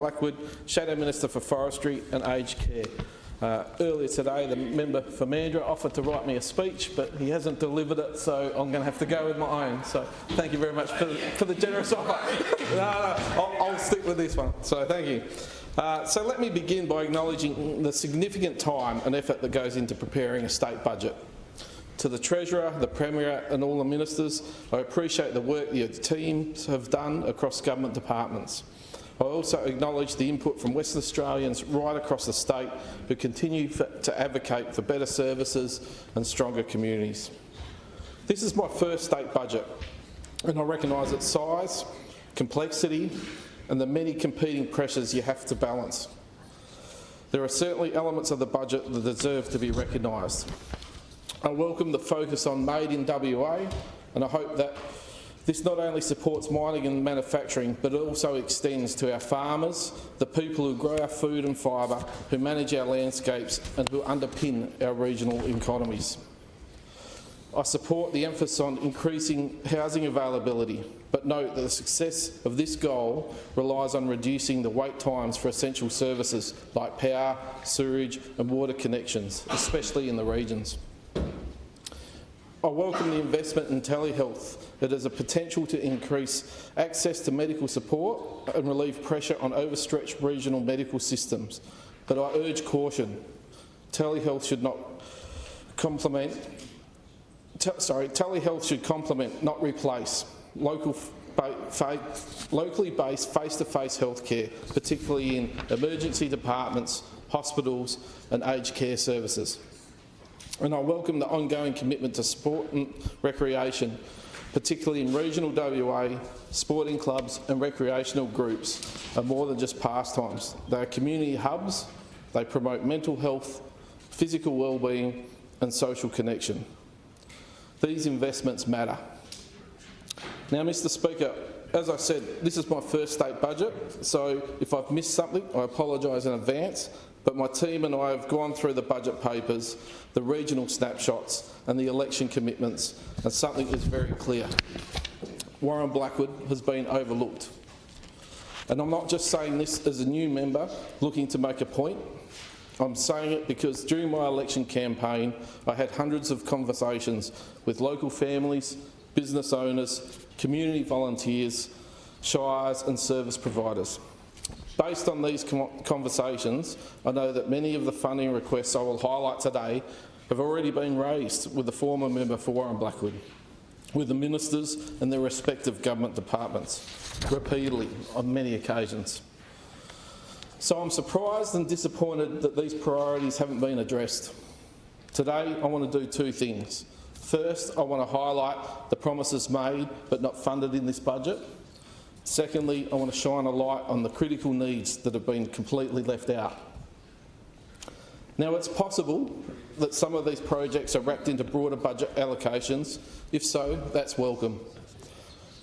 Blackwood, Shadow Minister for Forestry and Aged Care. Earlier today, the member for Mandurah offered to write me a speech, but he hasn't delivered it, so I'm going to have to go with my own. So thank you very much for the generous offer. I'll stick with this one. So thank you. So let me begin by acknowledging the significant time and effort that goes into preparing a state budget. To the Treasurer, the Premier and all the ministers, I appreciate the work your teams have done across government departments. I also acknowledge the input from Western Australians right across the state who continue to advocate for better services and stronger communities. This is my first state budget, and I recognise its size, complexity and the many competing pressures you have to balance. There are certainly elements of the budget that deserve to be recognised. I welcome the focus on Made in WA, and I hope that this not only supports mining and manufacturing, but it also extends to our farmers, the people who grow our food and fibre, who manage our landscapes and who underpin our regional economies. I support the emphasis on increasing housing availability, but note that the success of this goal relies on reducing the wait times for essential services like power, sewerage and water connections, especially in the regions. I welcome the investment in telehealth. It has a potential to increase access to medical support and relieve pressure on overstretched regional medical systems. But I urge caution. Telehealth should complement, not replace, locally based face-to-face healthcare, particularly in emergency departments, hospitals and aged care services. And I welcome the ongoing commitment to sport and recreation, particularly in regional WA. Sporting clubs and recreational groups are more than just pastimes. They are community hubs, they promote mental health, physical well-being and social connection. These investments matter. Now, Mr Speaker, as I said, this is my first state budget, so if I've missed something, I apologise in advance. But my team and I have gone through the budget papers, the regional snapshots and the election commitments, and something is very clear. Warren Blackwood has been overlooked. And I'm not just saying this as a new member looking to make a point. I'm saying it because during my election campaign, I had hundreds of conversations with local families, business owners, community volunteers, shires and service providers. Based on these conversations, I know that many of the funding requests I will highlight today have already been raised with the former member for Warren Blackwood, with the ministers and their respective government departments, repeatedly on many occasions. So I'm surprised and disappointed that these priorities haven't been addressed. Today, I want to do two things. First, I want to highlight the promises made but not funded in this budget. Secondly, I want to shine a light on the critical needs that have been completely left out. Now, it's possible that some of these projects are wrapped into broader budget allocations. If so, that's welcome.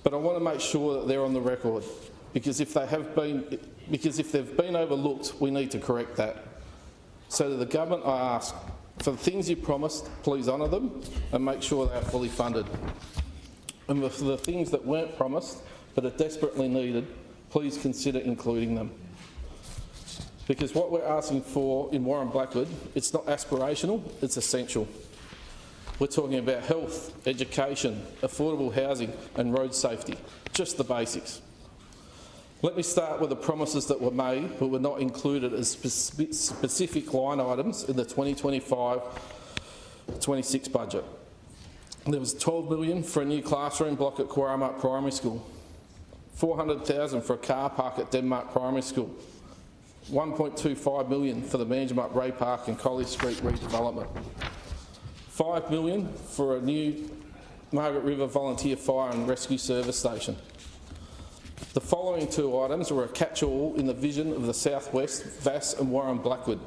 But I want to make sure that they're on the record, because if they've been overlooked, we need to correct that. So to the government, I ask, for the things you promised, please honour them and make sure they are fully funded. And for the things that weren't promised, but are desperately needed, please consider including them. Because what we're asking for in Warren Blackwood, it's not aspirational, it's essential. We're talking about health, education, affordable housing and road safety, just the basics. Let me start with the promises that were made but were not included as specific line items in the 2025-26 budget. There was $12 million for a new classroom block at Quaramart Primary School, $400,000 for a car park at Denmark Primary School, $1.25 million for the Manjimup Ray Park and Collier Street redevelopment, $5 million for a new Margaret River Volunteer Fire and Rescue Service Station. The following two items were a catch-all in the vision of the South West, Vass and Warren Blackwood,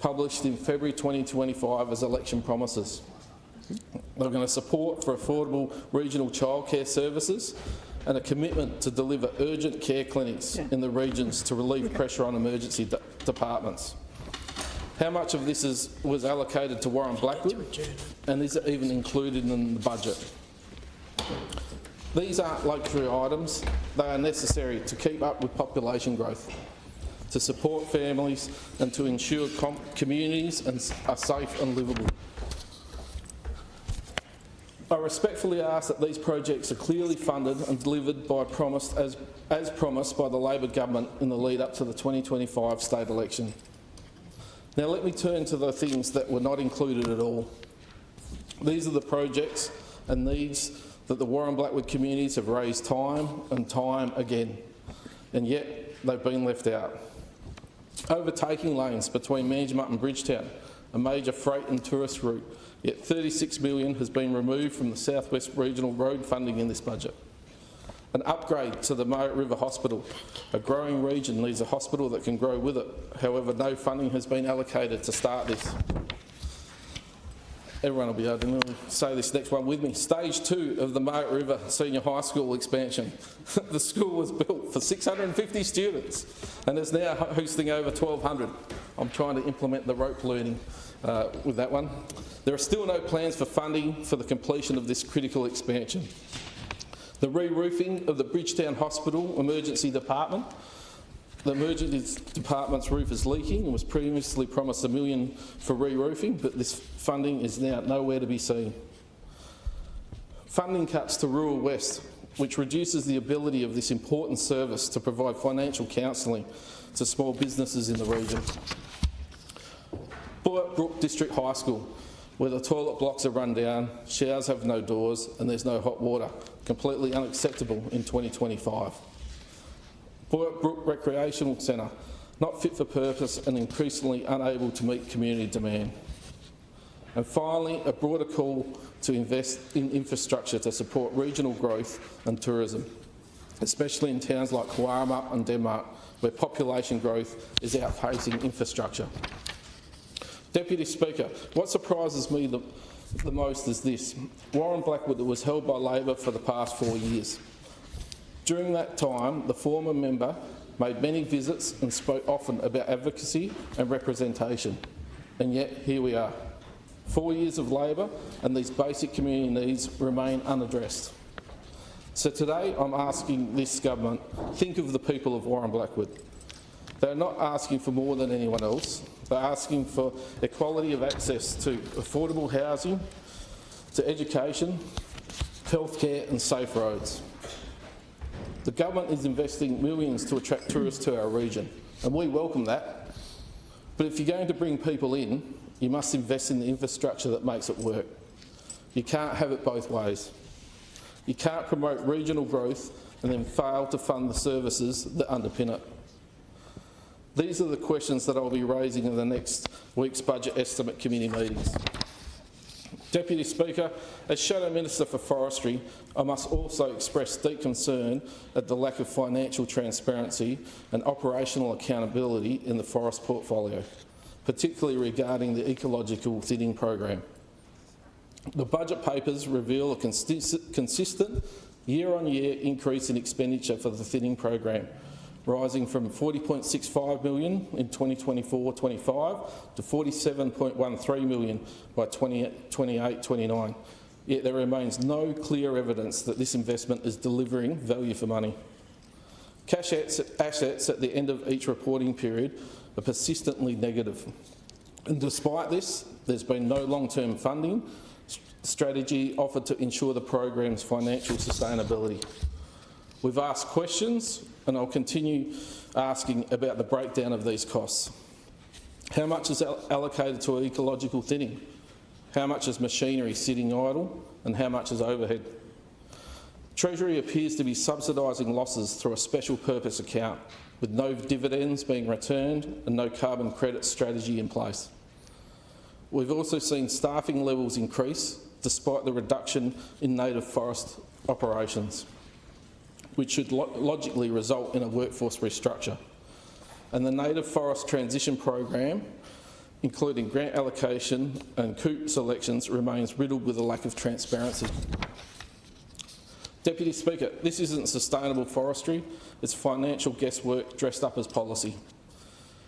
published in February 2025 as election promises. They're going to support for affordable regional childcare services and a commitment to deliver urgent care clinics in the regions to relieve pressure on emergency departments. How much of this was allocated to Warren Blackwood, and is it even included in the budget? These aren't luxury items, they are necessary to keep up with population growth. to support families and to ensure communities are safe and livable. I respectfully ask that these projects are clearly funded and delivered as promised by the Labor government in the lead up to the 2025 state election. Now let me turn to the things that were not included at all. These are the projects and needs that the Warren Blackwood communities have raised time and time again, and yet they've been left out. Overtaking lanes between Manjimup and Bridgetown, a major freight and tourist route, yet $36 million has been removed from the South West Regional Road funding in this budget. An upgrade to the Murray River Hospital. A growing region needs a hospital that can grow with it. However, no funding has been allocated to start this. Everyone will be able to say this next one with me. Stage 2 of the Murray River Senior High School expansion. The school was built for 650 students and is now hosting over 1,200. I'm trying to implement the rope learning with that one. There are still no plans for funding for the completion of this critical expansion. The re-roofing of the Bridgetown Hospital Emergency Department. The emergency department's roof is leaking and was previously promised $1 million for re-roofing, but this funding is now nowhere to be seen. Funding cuts to Rural West, which reduces the ability of this important service to provide financial counselling to small businesses in the region. Bullock Brook District High School, where the toilet blocks are run down, showers have no doors and there's no hot water. Completely unacceptable in 2025. Bullock Brook Recreational Centre, not fit for purpose and increasingly unable to meet community demand. And finally, a broader call to invest in infrastructure to support regional growth and tourism, especially in towns like Cowarama and Denmark, where population growth is outpacing infrastructure. Deputy Speaker, what surprises me the most is this. Warren Blackwood was held by Labor for the past 4 years. During that time, the former member made many visits and spoke often about advocacy and representation. And yet, here we are. 4 years of Labor and these basic community needs remain unaddressed. So today, I'm asking this government, think of the people of Warren Blackwood. They're not asking for more than anyone else. They're asking for equality of access to affordable housing, to education, healthcare and safe roads. The government is investing millions to attract tourists to our region, and we welcome that. But if you're going to bring people in, you must invest in the infrastructure that makes it work. You can't have it both ways. You can't promote regional growth and then fail to fund the services that underpin it. These are the questions that I'll be raising in the next week's Budget Estimate Committee meetings. Deputy Speaker, as Shadow Minister for Forestry, I must also express deep concern at the lack of financial transparency and operational accountability in the forest portfolio, particularly regarding the ecological thinning program. The budget papers reveal a consistent year-on-year increase in expenditure for the thinning program, rising from $40.65 million in 2024-25 to $47.13 million by 2028-29. Yet there remains no clear evidence that this investment is delivering value for money. Cash assets at the end of each reporting period are persistently negative. And despite this, there's been no long-term funding strategy offered to ensure the program's financial sustainability. We've asked questions, and I'll continue asking about the breakdown of these costs. How much is allocated to ecological thinning? How much is machinery sitting idle? And how much is overhead? Treasury appears to be subsidising losses through a special purpose account, with no dividends being returned and no carbon credit strategy in place. We've also seen staffing levels increase despite the reduction in native forest operations, which should logically result in a workforce restructure. And the Native Forest Transition Program, including grant allocation and COOP selections, remains riddled with a lack of transparency. Deputy Speaker, this isn't sustainable forestry, it's financial guesswork dressed up as policy.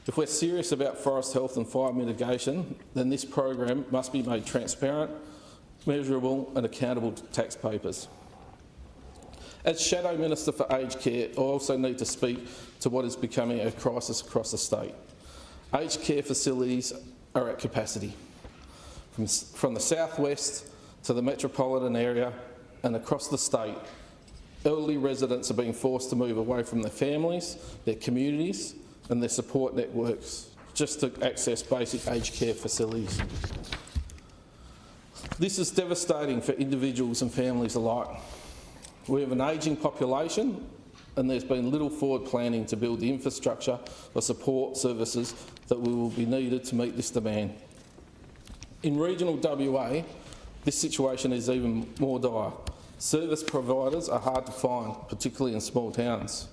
If we're serious about forest health and fire mitigation, then this program must be made transparent, measurable and accountable to taxpayers. As Shadow Minister for Aged Care, I also need to speak to what is becoming a crisis across the state. Aged care facilities are at capacity. From the southwest to the metropolitan area and across the state, elderly residents are being forced to move away from their families, their communities and their support networks just to access basic aged care facilities. This is devastating for individuals and families alike. We have an ageing population and there's been little forward planning to build the infrastructure or support services that will be needed to meet this demand. In regional WA, this situation is even more dire. Service providers are hard to find, particularly in small towns.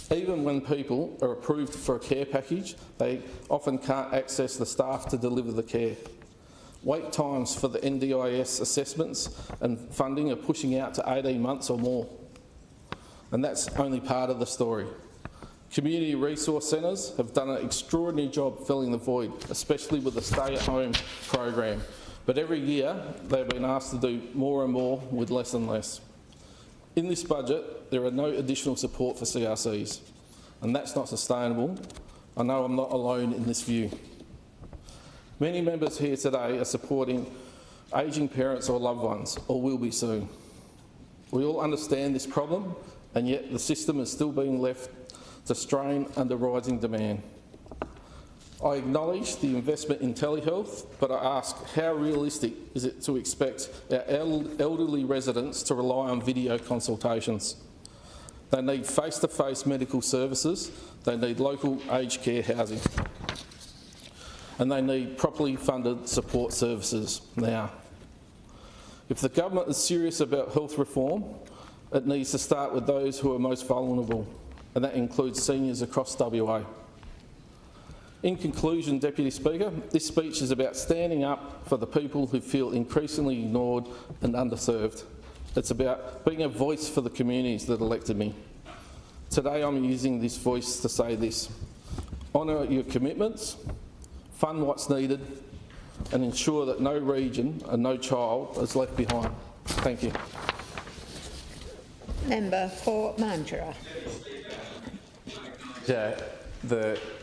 Even when people are approved for a care package, they often can't access the staff to deliver the care. Wait times for the NDIS assessments and funding are pushing out to 18 months or more. And that's only part of the story. Community resource centres have done an extraordinary job filling the void, especially with the stay-at-home program. But every year, they've been asked to do more and more with less and less. In this budget, there are no additional support for CRCs, and that's not sustainable. I know I'm not alone in this view. Many members here today are supporting ageing parents or loved ones, or will be soon. We all understand this problem, and yet the system is still being left to strain under rising demand. I acknowledge the investment in telehealth, but I ask, how realistic is it to expect our elderly residents to rely on video consultations? They need face-to-face medical services, they need local aged care housing, and they need properly funded support services now. If the government is serious about health reform, it needs to start with those who are most vulnerable, and that includes seniors across WA. In conclusion, Deputy Speaker, this speech is about standing up for the people who feel increasingly ignored and underserved. It's about being a voice for the communities that elected me. Today I'm using this voice to say this: honour your commitments, fund what's needed, and ensure that no region and no child is left behind. Thank you. Member for Mandurah. The